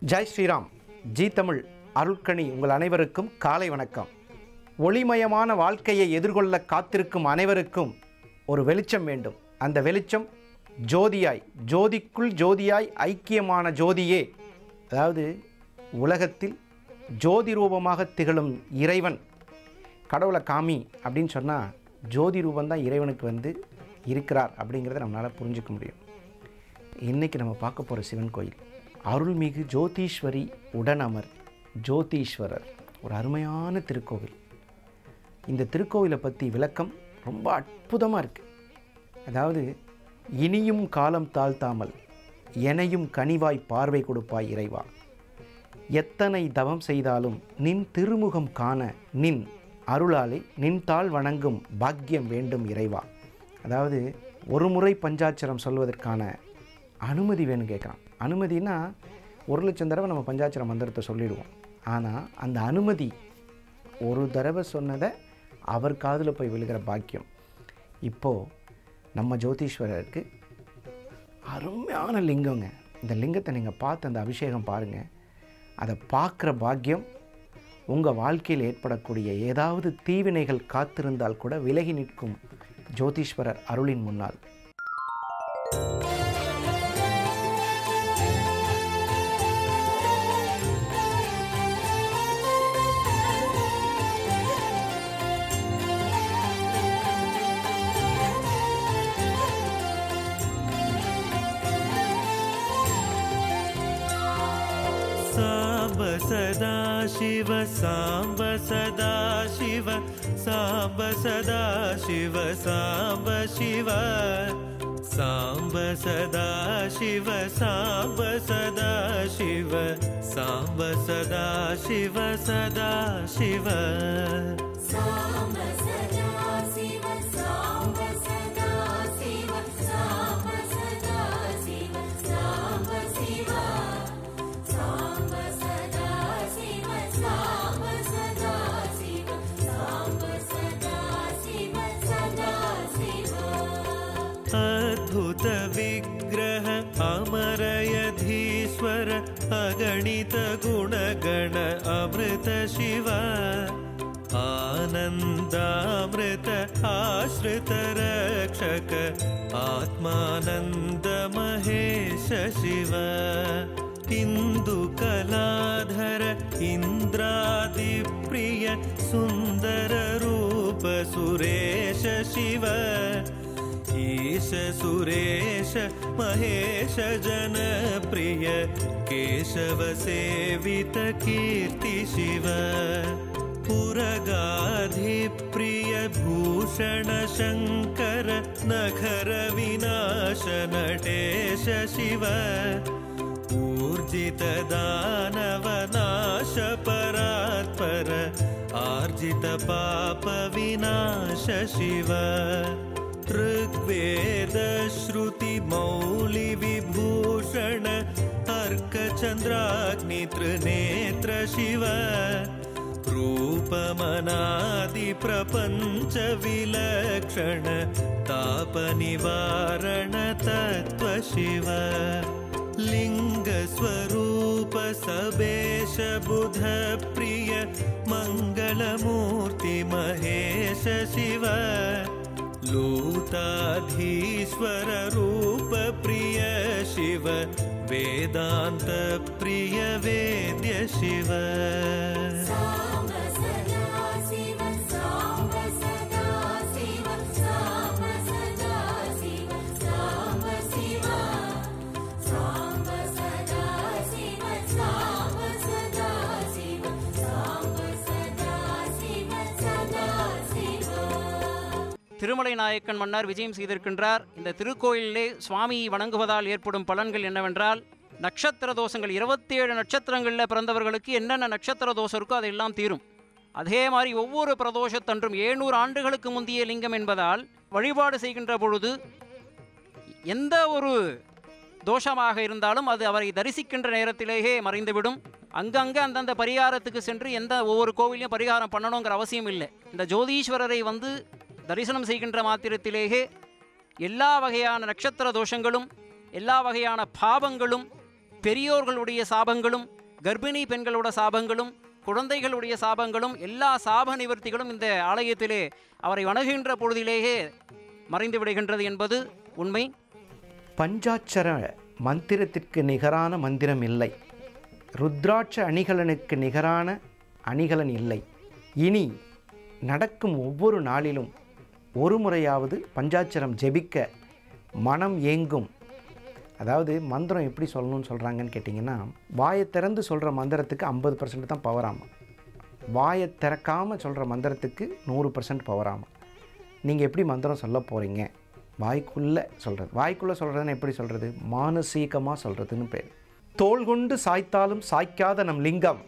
Jai Sriram. G Tamil அருள்கணி உங்கள் அனைவருக்கும் காலை வணக்கம். ஒளிமயமான வாழ்க்கையை எதிர்கொள்ள காத்திருக்கும் அனைவருக்கும் ஒரு வெளிச்சம் வேண்டும். அந்த வெளிச்சம் ஜோதியாய், ஜோதிக்குள் ஜோதியாய் ஐக்கியமான ஜோதியே. அதாவது உலகத்தில் ஜோதி ரூபமாக திகழும் இறைவன். கடவுளை காமி அப்படின்னு சொன்னால் ஜோதி ரூபந்தான் இறைவனுக்கு இருக்கிறார் அப்படிங்கிறத நம்மளால் புரிஞ்சிக்க முடியும். இன்றைக்கி நம்ம பார்க்க போகிற சிவன் கோயில் அருள்மிகு ஜோதீஸ்வரி உடனமர் ஜோதீஸ்வரர். ஒரு அருமையான திருக்கோவில். இந்த திருக்கோவிலை பற்றி விளக்கம் ரொம்ப அற்புதமாக இருக்குது. அதாவது, இனியும் காலம் தாழ்த்தாமல் எனையும் கனிவாய் பார்வை கொடுப்பாய் இறைவா, எத்தனை தவம் செய்தாலும் நின் திருமுகம் காண நின் அருளாலே நின் தாள் வணங்கும் பாக்கியம் வேண்டும் இறைவா. அதாவது, ஒரு முறை பஞ்சாட்சரம் சொல்வதற்கான அனுமதி வேணும் கேட்குறான். அனுமதினா 1,00,000 தடவை நம்ம பஞ்சாட்சர மந்திரத்தை சொல்லிடுவோம். ஆனால் அந்த அனுமதி ஒரு தடவை சொன்னதை அவர் காதில் போய் விழுகிற பாக்கியம். இப்போது நம்ம ஜோதீஸ்வரருக்கு அருமையான லிங்கங்க. இந்த லிங்கத்தை நீங்கள் பார்த்து அந்த அபிஷேகம் பாருங்கள். அதை பார்க்குற பாக்கியம் உங்கள் வாழ்க்கையில் ஏற்படக்கூடிய ஏதாவது தீவினைகள் காத்திருந்தால் கூட விலகி நிற்கும் ஜோதீஸ்வரர் அருளின் முன்னால். सदा शिव सांब सदा शिव सांब सदा शिव सांब शिव सांब सदा शिव सांब सदा शिव सांब सदा शिव सदा शिव सांब सदा शिव सांब सदा शिव सांब सदा शिव सांब शिव सांब सदा शिव सांब सदा शिव सांब सदा शिव सदा शिव अद्भुत विग्रह अमरयधीश्वर अगणित गुणगण अमृत शिव आनन्दामृत आश्रित रक्षक आत्मानन्द महेश शिव इंदुकलाधर इंद्रादिप्रिय सुंदर रूप सुरेश शिव ईश सुरेश महेश जन प्रिय केशव सेवित कीर्ति शिव पुरगाधिप्रिय भूषण शंकर नखर विनाश नटेश शिव ऊर्जित दानव नाश परात्पर आर्जित पाप विनाश शिव ऋग्वेद श्रुति मौलि विभूषण अर्क चंद्राग्नि त्रिनेत्र शिव रूपमनादि प्रपंच विलक्षण ताप निवारण तत्व शिव लिंग स्वरूप सबेश बुध प्रिय मंगलमूर्ति महेश शिव लूताधीश्वर रूप प्रिय शिव वेदांत प्रिय वेद्य शिव திருமலை நாயக்கன் மன்னர் விஜயம் செய்திருக்கின்றார். இந்த திருக்கோயிலே சுவாமியை வணங்குவதால் ஏற்படும் பலன்கள் என்னவென்றால், நட்சத்திர தோஷங்கள் 27 நட்சத்திரங்களில் பிறந்தவர்களுக்கு என்னென்ன நட்சத்திர தோஷம் இருக்கோ அதெல்லாம் தீரும். அதே மாதிரி ஒவ்வொரு பிரதோஷத்தன்றும் 700 ஆண்டுகளுக்கு முந்தைய லிங்கம் என்பதால் வழிபாடு செய்கின்ற பொழுது எந்த ஒரு தோஷமாக இருந்தாலும் அது அவரை தரிசிக்கின்ற நேரத்திலேயே மறைந்துவிடும். அங்கங்கே அந்தந்த பரிகாரத்துக்கு சென்று ஒவ்வொரு கோவிலையும் பரிகாரம் பண்ணணுங்கிற அவசியம் இல்லை. இந்த ஜோதீஸ்வரரை தரிசனம் செய்கின்ற மாத்திரத்திலேயே எல்லா வகையான நட்சத்திர தோஷங்களும் எல்லா வகையான பாவங்களும் பெரியோர்களுடைய சாபங்களும், கர்ப்பிணி பெண்களோட சாபங்களும், குழந்தைகளுடைய சாபங்களும், எல்லா சாப நிவர்த்திகளும் இந்த ஆலயத்திலே அவரை வணங்குகின்ற பொழுதிலேயே மறைந்து விடுகின்றது என்பது உண்மை. பஞ்சாட்சர மந்திரத்திற்கு நிகரான மந்திரம் இல்லை. ருத்ராட்ச அணிகலனுக்கு நிகரான அணிகலன் இல்லை. இனி நடக்கும் ஒவ்வொரு நாளிலும் ஒரு முறையாவது பஞ்சாட்சரம் ஜெபிக்க மனம் ஏங்கும். அதாவது மந்திரம் எப்படி சொல்லணும்னு சொல்கிறாங்கன்னு கேட்டிங்கன்னா, வாயை திறந்து சொல்கிற மந்திரத்துக்கு 50% தான் பவராமா, வாயை திறக்காமல் சொல்கிற மந்திரத்துக்கு 100% பவராமா. நீங்கள் எப்படி மந்திரம் சொல்ல போகிறீங்க? வாய்க்குள்ளே சொல்கிறது. வாய்க்குள்ளே சொல்கிறதுன்னு எப்படி சொல்கிறது? மானசீகமாக சொல்கிறதுன்னு பேர். தோள் கொண்டு சாய்த்தாலும் சாய்க்காத நம் லிங்கம்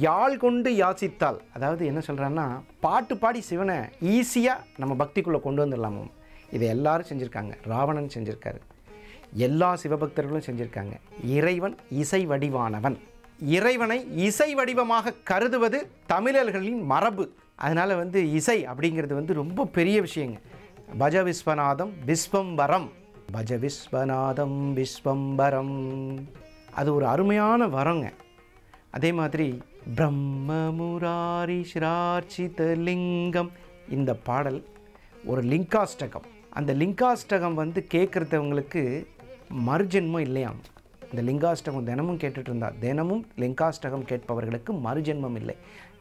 யாழ் கொண்டு யாசித்தால், அதாவது என்ன சொல்கிறான்னா, பாட்டு பாடி சிவனை ஈஸியாக நம்ம பக்திக்குள்ளே கொண்டு வந்துடலாமோ. இதை எல்லாரும் செஞ்சுருக்காங்க. ராவணன் செஞ்சுருக்காரு, எல்லா சிவபக்தர்களும் செஞ்சுருக்காங்க. இறைவன் இசை வடிவானவன். இறைவனை இசை வடிவமாக கருதுவது தமிழர்களின் மரபு. அதனால் இசை அப்படிங்கிறது ரொம்ப பெரிய விஷயங்க. பஜ விஸ்வநாதம் விஸ்வம்பரம், பஜ விஸ்வநாதம் விஸ்வம்பரம், அது ஒரு அருமையான வரங்க. அதே மாதிரி பிரம்ம முராரி ஸ்ரார்ச்சித லிங்கம், இந்த பாடல் ஒரு லிங்காஷ்டகம். அந்த லிங்காஷ்டகம் கேட்குறவங்களுக்கு மறுஜென்மம் இல்லையாம். இந்த லிங்காஷ்டகம் தினமும் கேட்டுட்டு இருந்தா, தினமும் லிங்காஷ்டகம் கேட்பவர்களுக்கு மறுஜென்மம் இல்லை.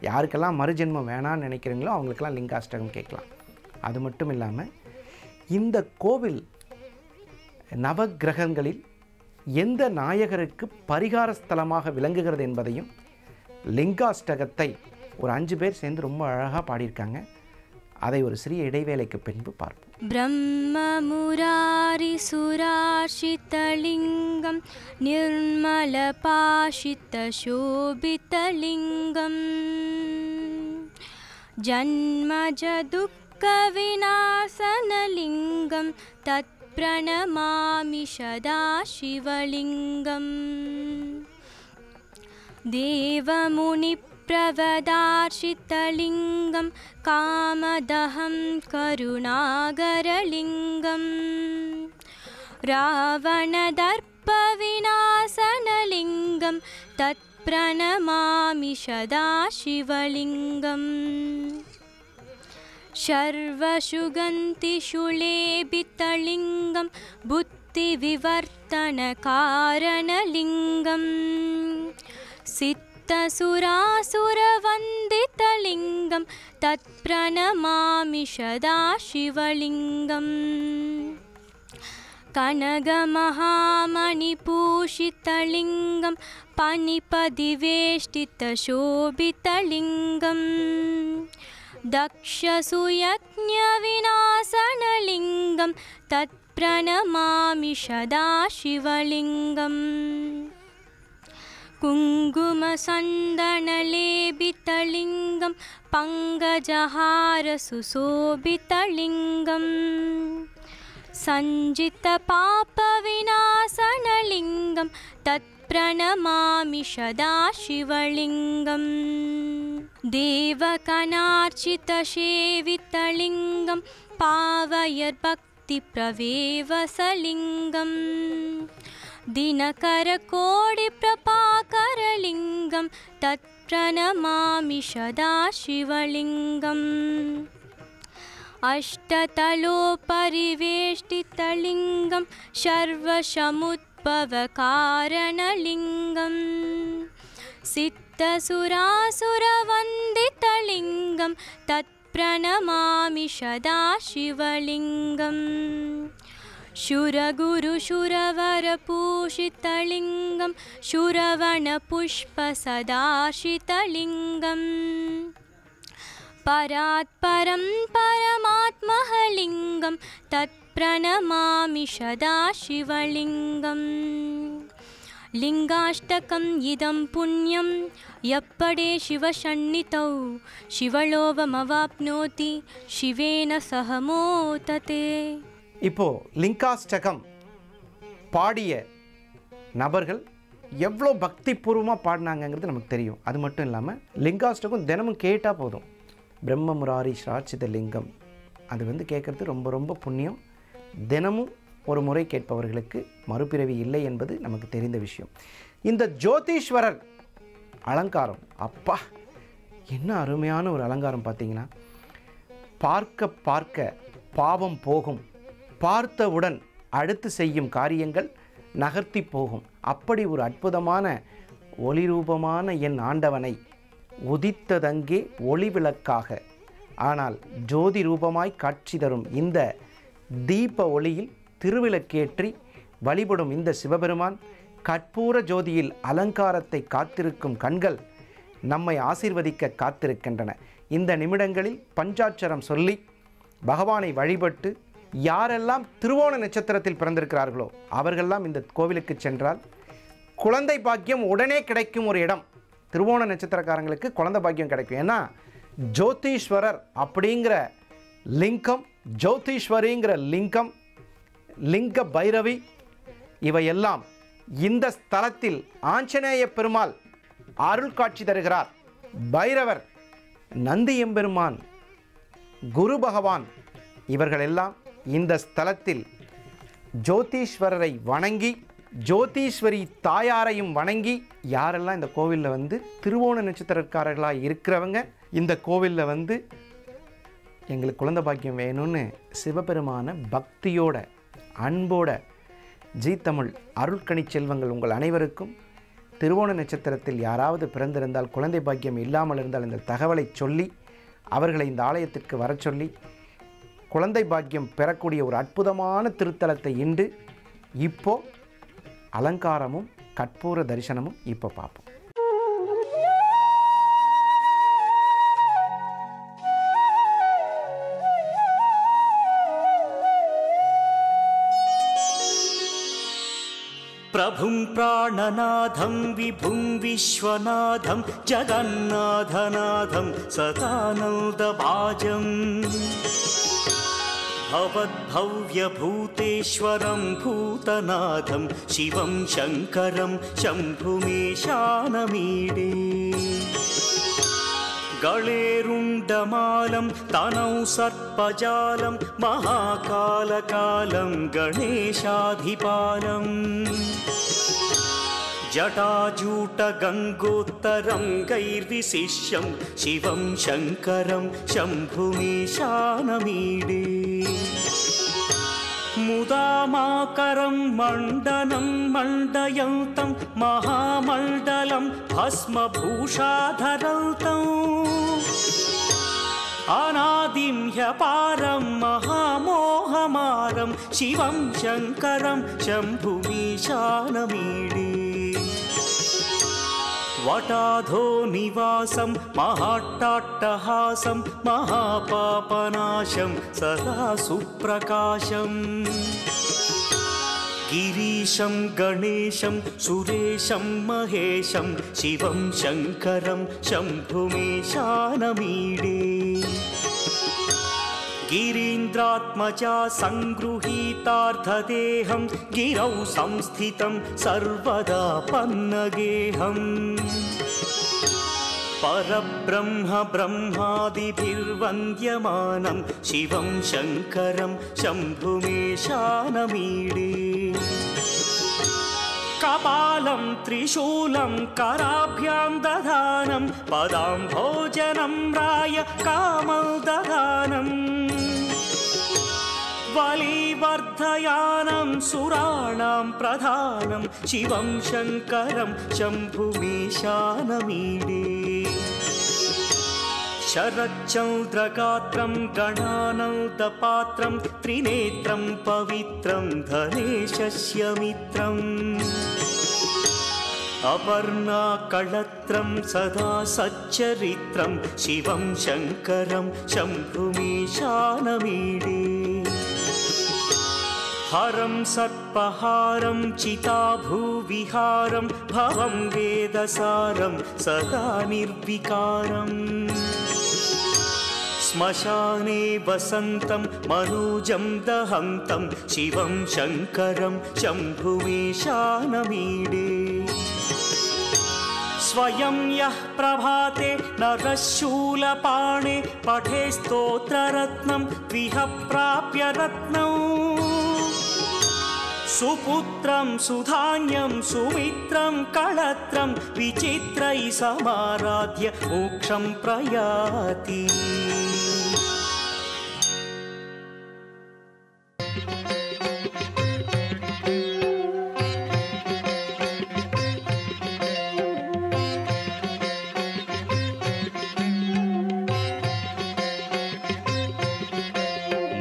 யாருக்கெல்லாம் மறுஜென்மம் வேணான்னு நினைக்கிறீங்களோ அவங்களுக்கெல்லாம் லிங்காஷ்டகம் கேட்கலாம். அது மட்டும் இல்லாமல் இந்த கோவில் நவக்கிரகங்களில் எந்த நாயகருக்கு பரிகார ஸ்தலமாக விளங்குகிறது என்பதையும் லிங்காஷ்டகத்தை ஒரு 5 பேர் சேர்ந்து ரொம்ப அழகாக பாடியிருக்காங்க. அதை ஒரு சிறிய இடைவேளைக்கு பின்பு பார்ப்போம். பிரம்ம முராரி சுரார்ஷிதலிங்கம் நிர்மல பாஷித சோபிதலிங்கம் ஜன்மஜ துக்க விநாசனலிங்கம் தத் பிரணமாமி சதா சிவலிங்கம் தேவமுனி பிரவதார்ஷிதலிங்கம் காமதஹம் கருணாகரலிங்கம் ராவணதர்ப்ப விநாசனலிங்கம் தத் பிரணமாமி சதா சிவலிங்கம் சர்வசுகந்திஷுலேபிதலிங்கம் புத்திவிவர்த்தனகாரணலிங்கம் சித்தசுராசுரவந்திதலிங்கம் தத் பிரணமாமி சதா சிவலிங்கம் கனகமஹாமணிபூஷிதலிங்கம் பணிபதிவேஷ்டிதசோபிதலிங்கம் दक्षसुयज्ञविनाशनलिङ्गं तत् प्रणमामि सदा शिवलिङ्गम् कुङ्कुमसन्दनलेपितलिङ्गं पङ्कजहारसुशोभितलिङ्गं सञ्जितपापविनाशनलिङ्गं तत् प्रणमामि सदा शिवलिङ्गम् देवकनार्चितसेवितलिङ्गं पावयर्भक्तिप्रवेवसलिङ्गं दिनकरकोटिप्रभाकरलिङ्गं तत् प्रणमामि सदा शिवलिङ्गम् अष्टतलोपरिवेष्टितलिङ्गं सर्वसमुद्भवकारणलिङ्गं सिद्धसुरासुरवन्दितलिङ्गं तत् प्रणमामि सदा शिवलिङ्गम् शूरगुरुशुरवरपूषितलिङ्गं शूरवणपुष्पसदाशितलिङ्गं परात्परं परमात्मलिङ्गं तत् प्रणमामि सदा शिवलिङ्गम् लिङ्गाष्टकम् इदं पुण्यं यप्पडे शिवसन्निधौ शिवलोभमवाप्नोति शिवेन सह मोदते. இப்போ லிங்காஷ்டகம் பாடிய நபர்கள் எவ்வளோ பக்திபூர்வமாக பாடினாங்கங்கிறது நமக்கு தெரியும். அது மட்டும் இல்லாமல் லிங்காஷ்டகம் தினமும் கேட்டால் போதும். பிரம்ம முராரி ஸ்ரார்ச்சித லிங்கம் அது கேட்குறது ரொம்ப ரொம்ப புண்ணியம். தினமும் ஒரு முறை கேட்பவர்களுக்கு மறுபிறவி இல்லை என்பது நமக்கு தெரிந்த விஷயம். இந்த ஜோதீஸ்வரர் அலங்காரம், அப்பா என்ன அருமையான ஒரு அலங்காரம் பார்த்தீங்கன்னா, பார்க்க பார்க்க பாவம் போகும், பார்த்தவுடன் அடுத்து செய்யும் காரியங்கள் நகர்த்தி போகும். அப்படி ஒரு அற்புதமான ஒளிரூபமான என் ஆண்டவனை உதித்ததங்கே ஒளி விளக்காக, ஆனால் ஜோதி ரூபமாய் காட்சி தரும் இந்த தீப ஒளியில் திருவிளக்கேற்றி வழிபடும் இந்த சிவபெருமான் கற்பூர ஜோதியில் அலங்காரத்தை காத்திருக்கும் கண்கள் நம்மை ஆசீர்வதிக்க காத்திருக்கின்றன. இந்த நிமிடங்களில் பஞ்சாட்சரம் சொல்லி பகவானை வழிபட்டு யாரெல்லாம் திருவோண நட்சத்திரத்தில் பிறந்திருக்கிறார்களோ அவர்களெல்லாம் இந்த கோவிலுக்கு சென்றால் குழந்தை பாக்கியம் உடனே கிடைக்கும் ஒரு இடம். திருவோண நட்சத்திரக்காரங்களுக்கு குழந்தை பாக்கியம் கிடைக்கும். ஏன்னா ஜோதீஸ்வரர் அப்படிங்கிற லிங்கம், ஜோதீஸ்வரிங்கிற லிங்கம், லிங்க பைரவி இவையெல்லாம் இந்த ஸ்தலத்தில் ஆஞ்சநேய பெருமாள் அருள் காட்சி தருகிறார். பைரவர், நந்தி எம்பெருமான், குரு பகவான் இவர்களெல்லாம் இந்த ஸ்தலத்தில் ஜோதீஸ்வரரை வணங்கி ஜோதீஸ்வரி தாயாரையும் வணங்கி, யாரெல்லாம் இந்த கோவிலில் வந்து திருவோண நட்சத்திரக்காரர்களாக இருக்கிறவங்க இந்த கோவிலில் வந்து எங்களுக்கு குழந்தை பாக்கியம் வேணும்னு சிவபெருமான பக்தியோட அன்போட ஜீ தமிழ் அருள்கணி செல்வங்கள் உங்கள் அனைவருக்கும் திருவோண நட்சத்திரத்தில் யாராவது பிறந்திருந்தால் குழந்தை பாக்கியம் இல்லாமல் இருந்தால் இந்த தகவலை சொல்லி அவர்களை இந்த ஆலயத்திற்கு வர சொல்லி குழந்தை பாக்கியம் பெறக்கூடிய ஒரு அற்புதமான திருத்தலத்தை இன்று இப்போ அலங்காரமும் கற்பூர தரிசனமும் இப்போ பார்ப்போம். प्रभुं प्राणनाथं विभुं विश्वनाथं जगन्नाथनाथं सदानन्दभाजम् भवद्भव्यभूतेश्वरं भूतनाथं शिवं शङ्करं शम्भुमीशानमीडे गळेरुण्डमालं तनौ सर्पजालं महाकालकालं गणेशाधिपालम् जटाजूटगङ्गोत्तरं गैर्विशिष्यं शिवं शङ्करं शम्भुमीशानमीडे मुदामाकरं मण्डनं मण्डयन्तं महामण्डलं भस्मभूषाधरन्तम् अनादिं ह्यपारं महामोहमारं शिवं शङ्करं शम्भुमीशानमीडे वटाधो निवासं महाट्टाट्टहासं महापापनाशं सदा सुप्रकाशम् गिरीशं गणेशं सुरेशं महेशं शिवं शङ्करं शम्भुमीशानमीडे गिरीन्द्रात्मजा सङ्गृहीतार्थदेहं गिरौ संस्थितं सर्वदा पन्नगेहम् परब्रह्म ब्रह्मादिभिर्वन्द्यमानं शिवं शङ्करं शम्भुमीशानमीडे कपालं त्रिशूलं कराभ्यां दधानं पदाम्भोजनं राय कामदधानम् बलिवर्धयानं सुराणां प्रधानं शिवं शङ्करं शम्भुमीशानमीडे शरच्चन्द्रगात्रं गणानन्दपात्रं त्रिनेत्रं पवित्रं धनेशस्य मित्रम् अपर्णाकळत्रं सदा सच्चरित्रं शिवं शङ्करं शम्भुमीशानमीडे हरं सर्पहारं चिताभूविहारं भवं वेदसारं सदा निर्विकारम् श्मशाने वसन्तं मनोजं दहन्तं शिवं शङ्करं शम्भुमीशानमीडे स्वयं यः प्रभाते नरशूलपाणे पठे स्तोत्ररत्नं द्विह प्राप्य रत्नम् सुपुत्रं सुधान्यं सुमित्रं कळत्रं विचित्रै समाराध्य मोक्षं प्रयाति।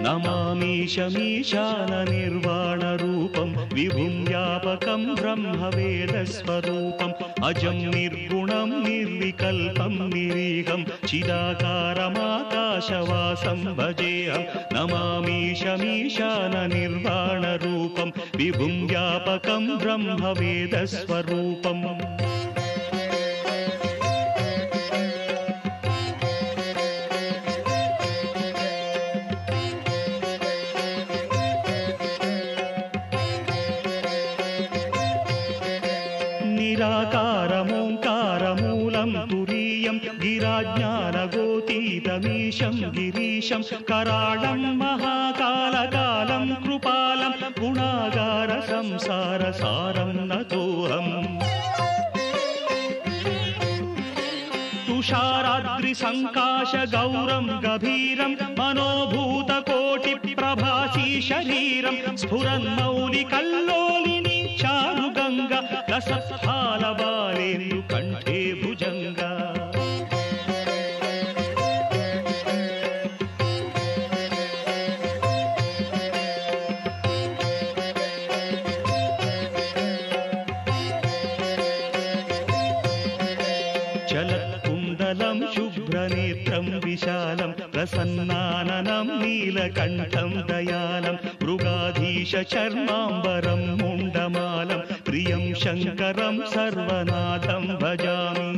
नमामीशमीशाननिर्वाणरूपं विभुं व्यापकं ब्रह्मवेदस्वरूपम् अजं निर्गुणं निर्विकल्पं निरीहं चिदाकारमाकाशवासं भजेऽहं। नमामीशमीशाननिर्वाणरूपं विभुं व्यापकं ब्रह्मवेदस्वरूपम्। निराकारमोङ्कारमूलं तुरीयं गिराज्ञानगोतीतमीशं गिरीशं कराळं महाकालकालं कृपालं गुणागारसंसारसारं नतोऽहम्। तुषाराद्रिसङ्काशगौरं गभीरं मनोभूतकोटिप्रभासी शरीरं स्फुरन्मौलिकल्लोलिनी चारुगङ्गा रसस्थालबालेन्दु कण्ठे भुजङ्गा। चलत्कुण्डलं शुभ्रनेत्रं विशालं प्रसन्नाननं नीलकण्ठं दयालं मृगाधीशचर्माम्बरं मुण्डमालं प्रियं शङ्करं सर्वनाथं भजामि।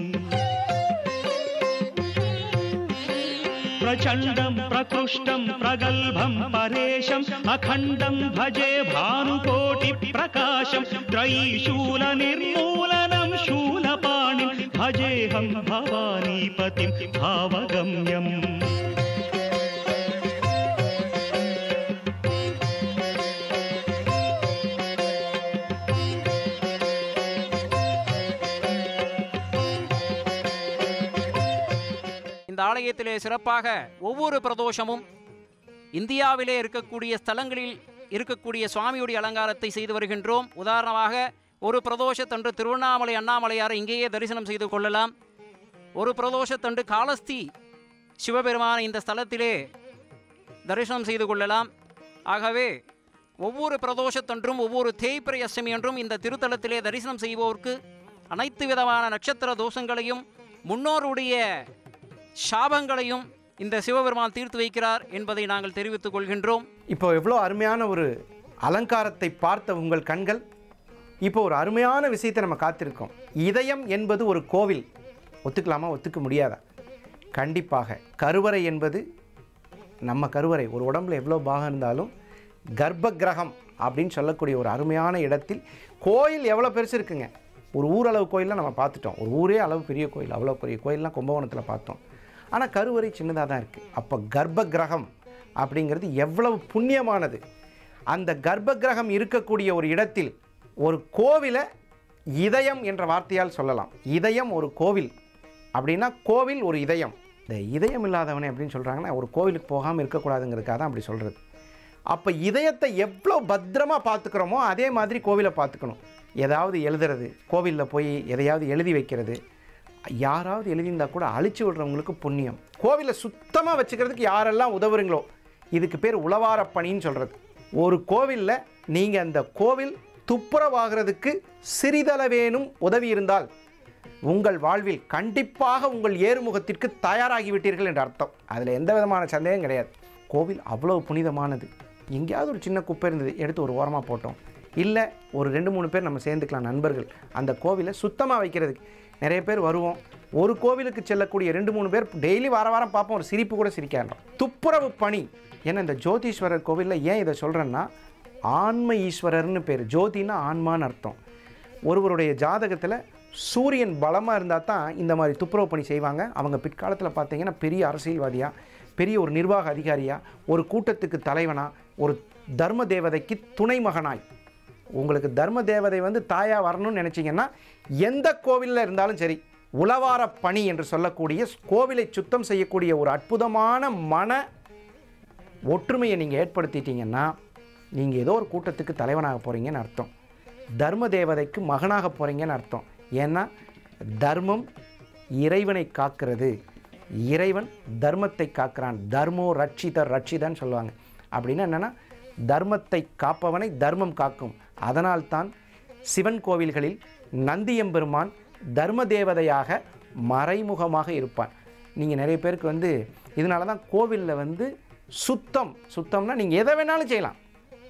प्रचण्डं प्रकृष्टं प्रगल्भं परेशम् अखण्डं भजे भानुकोटिप्रकाशं त्रयीशूलनिर्मूलनं शूलपाणिं भजेऽहं भवानीपतिं भावगम्यम्। இந்த ஆலயத்திலே சிறப்பாக ஒவ்வொரு பிரதோஷமும் இந்தியாவிலே இருக்கக்கூடிய ஸ்தலங்களில் இருக்கக்கூடிய சுவாமியுடைய அலங்காரத்தை செய்து வருகின்றோம். உதாரணமாக ஒரு பிரதோஷத்தன்று திருவண்ணாமலை அண்ணாமலையாரை இங்கேயே தரிசனம் செய்து கொள்ளலாம். ஒரு பிரதோஷத்தன்று காளஸ்தி சிவபெருமான இந்த ஸ்தலத்திலே தரிசனம் செய்து கொள்ளலாம். ஆகவே ஒவ்வொரு பிரதோஷத்தன்றும் ஒவ்வொரு தேய்பிறை அஷ்டமி என்றும் இந்த திருத்தலத்திலே தரிசனம் செய்வோருக்கு அனைத்து விதமான நட்சத்திர தோஷங்களையும் முன்னோருடைய சாபங்களையும் இந்த சிவபெருமான் தீர்த்து வைக்கிறார் என்பதை நாங்கள் தெரிவித்துக் கொள்கின்றோம். இப்போ எவ்வளோ அருமையான ஒரு அலங்காரத்தை பார்த்த உங்கள் கண்கள், இப்போ ஒரு அருமையான விஷயத்தை நம்ம காத்திருக்கோம். இதயம் என்பது ஒரு கோவில். ஒத்துக்கலாமா, ஒத்துக்க முடியாதா? கண்டிப்பாக. கருவறை என்பது நம்ம கருவறை. ஒரு உடம்புல எவ்வளோ பாகம் இருந்தாலும் கர்ப்ப கிரகம் அப்படின்னு சொல்லக்கூடிய ஒரு அருமையான இடத்தில் கோயில் எவ்வளோ பெருசு இருக்குங்க. ஒரு ஊரளவு கோயிலெலாம் நம்ம பார்த்துட்டோம். ஒரு ஊரே அளவு பெரிய கோயில், அவ்வளோ பெரிய கோயிலெலாம் கும்பகோணத்தில் பார்த்தோம். ஆனால் கருவறை சின்னதாக தான் இருக்குது. அப்போ கர்ப்ப கிரகம் அப்படிங்கிறது எவ்வளவு புண்ணியமானது. அந்த கர்ப்ப கிரகம் இருக்கக்கூடிய ஒரு இடத்தில் ஒரு கோவிலை இதயம் என்ற வார்த்தையால் சொல்லலாம். இதயம் ஒரு கோவில் அப்படின்னா கோவில் ஒரு இதயம். இந்த இதயம் இல்லாதவனே அப்படின்னு சொல்கிறாங்கன்னா ஒரு கோவிலுக்கு போகாமல் இருக்கக்கூடாதுங்கிறதுக்காக தான் அப்படி சொல்கிறது. அப்போ இதயத்தை எவ்வளோ பத்திரமாக பார்த்துக்கிறோமோ அதே மாதிரி கோவிலை பார்த்துக்கணும். ஏதாவது எழுதுறது, கோவிலில் போய் எதையாவது எழுதி வைக்கிறது, யாராவது எழுதியிருந்தால் கூட அழிச்சு விடுறவங்களுக்கு புண்ணியம். கோவிலை சுத்தமாக வச்சுக்கிறதுக்கு யாரெல்லாம் உதவுறீங்களோ இதுக்கு பேர் உளவார பணின்னு சொல்கிறது. ஒரு கோவிலில் நீங்கள் அந்த கோவில் துப்புரவாகிறதுக்கு சிறிதளவேனும் உதவி இருந்தால் உங்கள் வாழ்வில் கண்டிப்பாக உங்கள் ஏறுமுகத்திற்கு தயாராகிவிட்டீர்கள் என்ற அர்த்தம். அதில் எந்த விதமான சந்தேகம் கிடையாது. கோவில் அவ்வளோ புனிதமானது. எங்கேயாவது ஒரு சின்ன குப்பை இருந்தது, எடுத்து ஒரு ஓரமாக போட்டோம். இல்லை ஒரு 2-3 பேர் நம்ம சேர்ந்துக்கலாம் நண்பர்கள், அந்த கோவிலை சுத்தமாக வைக்கிறதுக்கு. நிறைய பேர் வருவோம், ஒரு கோவிலுக்கு செல்லக்கூடிய 2-3 பேர் டெய்லி வாரம் பார்ப்போம், ஒரு சிரிப்பு கூட சிரிக்காண்டோம். துப்புரவு பணி. ஏன்னா இந்த ஜோதீஸ்வரர் கோவிலில் ஏன் இதை சொல்கிறேன்னா, ஆன்ம ஈஸ்வரர்னு பேர். ஜோதினா ஆன்மான்னு அர்த்தம். ஒருவருடைய ஜாதகத்தில் சூரியன் பலமாக இருந்தால் தான் இந்த மாதிரி துப்புரவு பணி செய்வாங்க. அவங்க பிற்காலத்தில் பார்த்தீங்கன்னா பெரிய அரசியல்வாதியாக, பெரிய ஒரு நிர்வாக அதிகாரியாக, ஒரு கூட்டத்துக்கு தலைவனாக, ஒரு தர்ம தேவதைக்கு துணை மகனாய் உங்களுக்கு தர்ம தேவதை வந்து தாயாக வரணும்னு நினச்சிங்கன்னா எந்த கோவிலில் இருந்தாலும் சரி, உளவார பணி என்று சொல்லக்கூடிய கோவிலை சுத்தம் செய்யக்கூடிய ஒரு அற்புதமான மன ஒற்றுமையை நீங்கள் ஏற்படுத்திட்டீங்கன்னா நீங்கள் ஏதோ ஒரு கூட்டத்துக்கு தலைவனாக போகிறீங்கன்னு அர்த்தம். தர்ம தேவதைக்கு மகனாக போகிறீங்கன்னு அர்த்தம். ஏன்னா தர்மம் இறைவனை காக்கிறது, இறைவன் தர்மத்தை காக்கிறான். தர்மோ ரட்சிதன்னு சொல்லுவாங்க. அப்படின்னா என்னென்னா தர்மத்தை காப்பவனை தர்மம் காக்கும். அதனால்தான் சிவன் கோவில்களில் நந்தியம்பெருமான் தர்ம தேவதையாக மறைமுகமாக இருப்பான். நீங்கள் நிறைய பேருக்கு வந்து இதனால தான் கோவிலில் வந்து சுத்தம்னா நீங்கள் எதை வேணாலும் செய்யலாம்.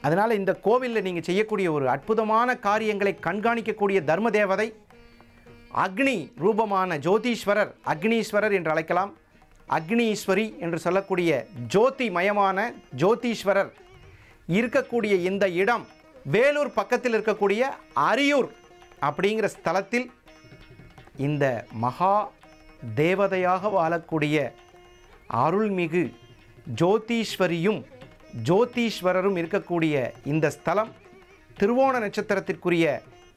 அதனால் இந்த கோவிலில் நீங்கள் செய்யக்கூடிய ஒரு அற்புதமான காரியங்களை கண்காணிக்கக்கூடிய தர்ம தேவதை அக்னி ரூபமான ஜோதீஸ்வரர், அக்னீஸ்வரர் என்று அழைக்கலாம், அக்னீஸ்வரி என்று சொல்லக்கூடிய ஜோதி மயமான ஜோதீஸ்வரர் இருக்கக்கூடிய இந்த இடம் வேலூர் பக்கத்தில் இருக்கக்கூடிய அரியூர் அப்படிங்கிற ஸ்தலத்தில் இந்த மகா தேவதையாக வாழக்கூடிய அருள்மிகு ஜோதீஸ்வரியும் ஜோதீஸ்வரரும் இருக்கக்கூடிய இந்த ஸ்தலம் திருவோண நட்சத்திரத்திற்குரிய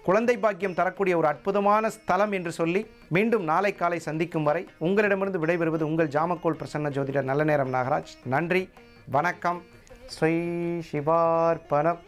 குழந்தை பாக்கியம் தரக்கூடிய ஒரு அற்புதமான ஸ்தலம் என்று சொல்லி மீண்டும் நாளை காலை சந்திக்கும் வரை உங்களிடமிருந்து விடைபெறுவது உங்கள் ஜாமக்கோல் பிரசன்ன ஜோதிடர் நல்ல நேரம் நாகராஜ். நன்றி, வணக்கம். ஸ்ரீ சிவார்ப்பணம்.